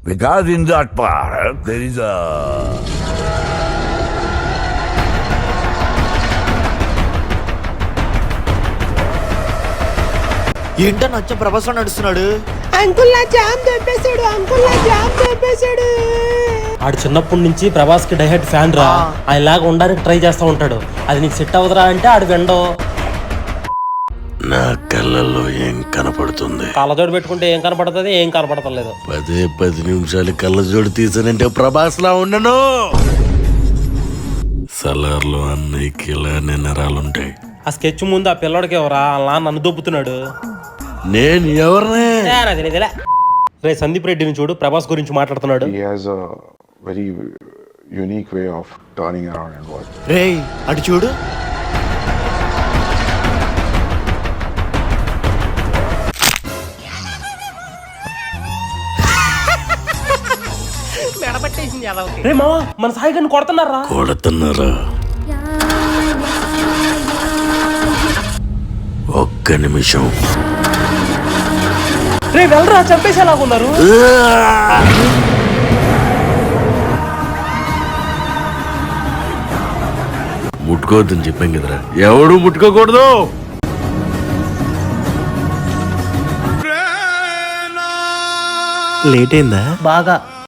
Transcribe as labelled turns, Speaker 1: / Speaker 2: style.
Speaker 1: Because in that part, there is a...
Speaker 2: ఏంటో నచ్చ ప్రభాస్ నడుస్తున్నాడు.
Speaker 3: అంకుల్ నా జామ్ తెప్పేశాడు, అంకుల్ నా జామ్ తెప్పేశాడు.
Speaker 4: ఆడు చిన్నప్పటి నుంచి ప్రభాస్ కి డైహెడ్ ఫ్యాన్ రా. ఆయనలాగా ఉండడానికి ట్రై చేస్తూ ఉంటాడు. అది నీకు సెట్ అవుదరా అంటే ఆడు వెండో.
Speaker 5: నా కళ్ళల్లో ఏం కనపడుతుంది?
Speaker 4: కళ్ళజోడు పెట్టుకుంటే ఏం కనపడుతుంది? ఏం కనపడతలేదు.
Speaker 5: 10 నిమిషాలు కళ్ళజోడు తీసానంటే ప్రభాస్ లా ఉండను. సలార్లో అన్నయ్యకి ఇలానే నరాలుంటాయి.
Speaker 4: ఆ స్కెచ్ ముందు ఆ పిల్లడికి ఎవరా అలా నన్ను దొబ్బుతున్నాడు.
Speaker 5: నేను ఎవరినే?
Speaker 4: రే సందీప్ రెడ్డిని చూడు, ప్రభాస్ గురించి మాట్లాడుతున్నాడు.
Speaker 6: He has a very unique way of turning around and what.
Speaker 2: రేయ్ అటు చూడు.
Speaker 4: రే మావా మన సాయి గారిని కొడుతున్నారా?
Speaker 5: కొడుతున్నారా? ఒక్క నిమిషం.
Speaker 4: రే వెళ్ళరా, చంపేసేలాగున్నారు.
Speaker 5: ముట్టుకోవద్దని చెప్పాం కదరా, ఎవడు ముట్టుకోకూడదు.
Speaker 2: లేట్ అయిందా?
Speaker 4: బాగా